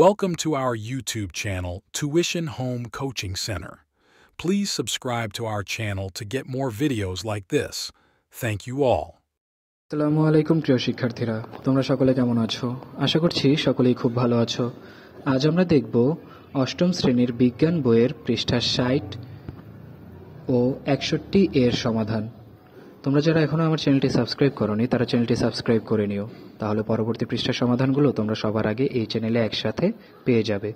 Welcome to our YouTube channel, Tuition Home Coaching Center. Please subscribe to our channel to get more videos like this. Thank you all. আসসালামু আলাইকুম প্রিয় শিক্ষার্থীরা, তোমরা সকলে কেমন আছো? আশা করছি সকলেই খুব ভালো আছো। আজ আমরা দেখব অষ্টম শ্রেণীর বিজ্ঞান বইয়ের পৃষ্ঠা 60 ও 61 এর সমাধান। তোমরা যারা এখনো আমার চ্যানেলটি সাবস্ক্রাইব করোনি তারা চ্যানেলটি সাবস্ক্রাইব করে নিও, তাহলে পরবর্তী পৃষ্ঠার সমাধানগুলো তোমরা সবার আগে এই চ্যানেলে একসাথে পেয়ে যাবে।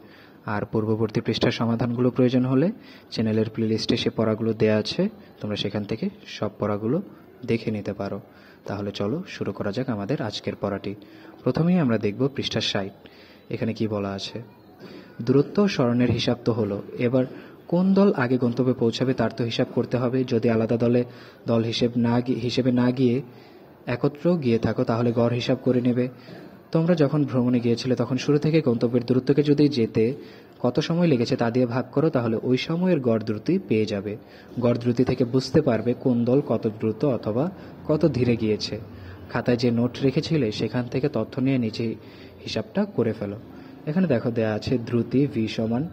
আর পূর্ববর্তী পৃষ্ঠার সমাধানগুলো প্রয়োজন হলে চ্যানেলের প্লেলিস্টে সে পড়াগুলো দেওয়া আছে, তোমরা সেখান থেকে সব পড়াগুলো দেখে নিতে পারো। তাহলে চলো শুরু করা যাক আমাদের আজকের পড়াটি। প্রথমেই আমরা দেখব পৃষ্ঠা 60। এখানে কি বলা আছে? দূরত্ব সরণের হিসাব তো হলো, এবার কোন দল আগে গন্তব্যে পৌঁছাবে তার তো হিসাব করতে হবে। যদি আলাদা দল হিসেবে না গিয়ে একত্র গিয়ে থাকো তাহলে গড় হিসাব করে নেবে। তোমরা যখন ভ্রমণে গিয়েছিলে তখন শুরু থেকে গন্তব্যের দূরত্বকে যদি যেতে কত সময় লেগেছে তা দিয়ে ভাগ করো, তাহলে ওই সময়ের গড় দ্রুতি পেয়ে যাবে। গড় দ্রুতি থেকে বুঝতে পারবে কোন দল কত দ্রুত অথবা কত ধীরে গিয়েছে। খাতায় যে নোট রেখেছিলে সেখান থেকে তথ্য নিয়ে নিচে হিসাবটা করে ফেলো। এখানে দেখো দেয়া আছে দ্রুতি v সমান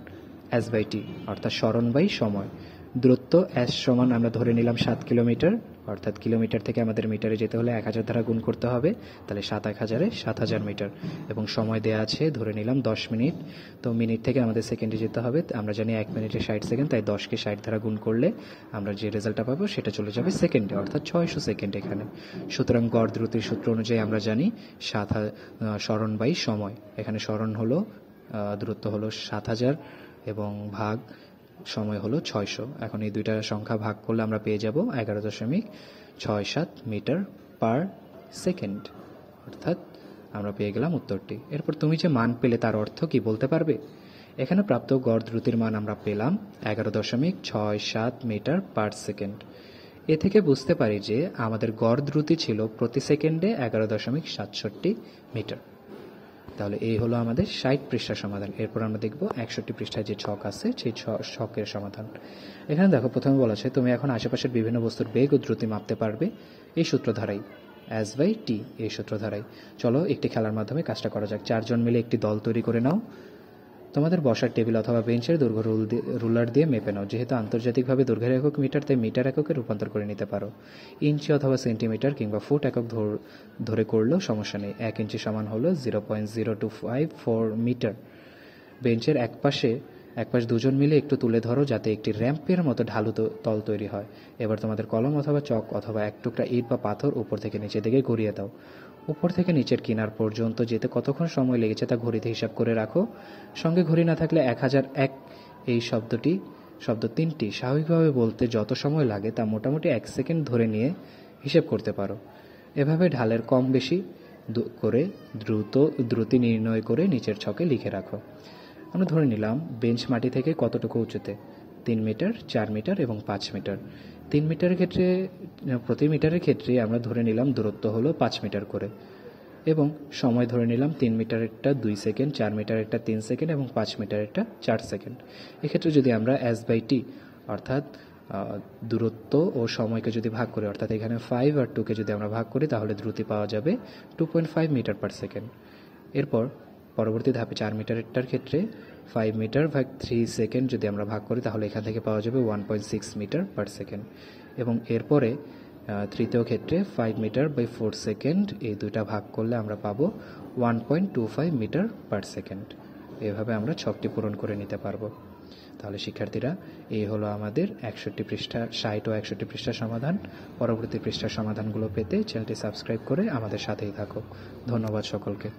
s/t, অর্থাৎ সরণ বাই সময়। দূরত্ব s সমান আমরা ধরে নিলাম 7 কিলোমিটার, অর্থাৎ কিলোমিটার থেকে আমাদের মিটারে যেতে হলে 1000 দ্বারা গুণ করতে হবে, তাহলে 7/1000-এ 7000 মিটার। এবং সময় দেয়া আছে ধরে নিলাম 10 মিনিট। তো মিনিট থেকে আমাদের সেকেন্ডে যেতে হবে, আমরা জানি 1 মিনিটে 60 সেকেন্ড, তাই 10কে 60 দ্বারা গুণ করলে আমরা যে রেজাল্টটা পাবো সেটা চলে যাবে সেকেন্ডে, অর্থাৎ 600 সেকেন্ড এখানে। সুতরাং গড় দ্রুতির সূত্র অনুযায়ী আমরা জানি সরণ বাই সময়। এখানে সরণ হলো দূরত্ব হলো 7000 এবং ভাগ সময় হলো 600। এখন এই দুইটা সংখ্যা ভাগ করলে আমরা পেয়ে যাব 11.67 মিটার পার সেকেন্ড, অর্থাৎ আমরা পেয়ে গেলাম উত্তরটি। এরপর তুমি যে মান পেলে তার অর্থ কি বলতে পারবে? এখানে প্রাপ্ত গড় দ্রুতির মান আমরা পেলাম 11.67 মিটার পার সেকেন্ড। এ থেকে বুঝতে পারি যে আমাদের গড় দ্রুতি ছিল প্রতি সেকেন্ডে 11.67 মিটার। তাহলে এই হলো আমাদের 60 পৃষ্ঠার সমাধান। এরপর আমরা দেখব 61 পৃষ্ঠায় যে ছক আছে সেই ছকের সমাধান। এখানে দেখো প্রথমে বলা আছে তুমি এখন আশেপাশের বিভিন্ন বস্তুর বেগ ও দ্রুতি মাপতে পারবে এই সূত্র ধারাই, s/t এই সূত্র ধারাই। চলো একটি খেলার মাধ্যমে কাজটা করা যাক। 4 জন মিলে একটি দল তৈরি করে নাও। তোমাদের বসার টেবিল অথবা বেঞ্চের দৈর্ঘ্য রুলার দিয়ে মেপে নাও। যেহেতু আন্তর্জাতিকভাবে দৈর্ঘ্যের একক মিটার, তাই মিটার এককে রূপান্তর করে নিতে পারো। ইঞ্চি অথবা সেন্টিমিটার কিংবা ফুট একক ধরে করলেও সমস্যা নেই। 1 ইঞ্চি সমান হলো 0.0254 মিটার। বেঞ্চের এক পাশ দুজন মিলে একটু তুলে ধরো যাতে একটি র্যাম্পের মতো ঢালু তল তৈরি হয়। এবার তোমাদের কলম অথবা চক অথবা এক টুকরা ইট বা পাথর উপর থেকে নিচের দিকে ঘুরিয়ে দাও। উপর থেকে নিচের কিনার পর্যন্ত যেতে কতক্ষণ সময় লেগেছে তা ঘড়িতে হিসাব করে রাখো। সঙ্গে ঘড়ি না থাকলে 1001 এই শব্দ তিনটি স্বাভাবিকভাবে বলতে যত সময় লাগে তা মোটামুটি 1 সেকেন্ড ধরে নিয়ে হিসাব করতে পারো। এভাবে ঢালের কম বেশি করে দ্রুতি নির্ণয় করে নিচের ছকে লিখে রাখো। আমরা ধরে নিলাম বেঞ্চ মাটি থেকে কতটুকু উঁচুতে, 3 মিটার, 4 মিটার এবং 5 মিটার। 3 মিটারের ক্ষেত্রে প্রতি মিটারের ক্ষেত্রে আমরা ধরে নিলাম দূরত্ব হলো 5 মিটার করে এবং সময় ধরে নিলাম 3 মিটারেরটা 2 সেকেন্ড, 4 মিটারেরটা 3 সেকেন্ড এবং 5 মিটারেরটা 4 সেকেন্ড। এক্ষেত্রে যদি আমরা s/t অর্থাৎ দূরত্ব ও সময়কে যদি ভাগ করি, অর্থাৎ এখানে 5 আর 2কে যদি আমরা ভাগ করি তাহলে দ্রুতি পাওয়া যাবে 2.5 মিটার পার সেকেন্ড। এরপর পরবর্তী ধাপে 4 মিটারেরটার ক্ষেত্রে 5 মিটার ভাগ 3 সেকেন্ড যদি আমরা ভাগ করি তাহলে এখান থেকে পাওয়া যাবে 1.6 মিটার পার সেকেন্ড। এবং এরপরে তৃতীয় ক্ষেত্রে 5 মিটার বাই 4 সেকেন্ড এই দুইটা ভাগ করলে আমরা পাবো 1.25 মিটার পার সেকেন্ড। এভাবে আমরা ছকটি পূরণ করে নিতে পারবো। তাহলে শিক্ষার্থীরা এই হলো আমাদের 61 পৃষ্ঠা 60 ও 61 পৃষ্ঠার সমাধান। পরবর্তী পৃষ্ঠার সমাধানগুলো পেতে চ্যানেলটি সাবস্ক্রাইব করে আমাদের সাথেই থাকো। ধন্যবাদ সকলকে।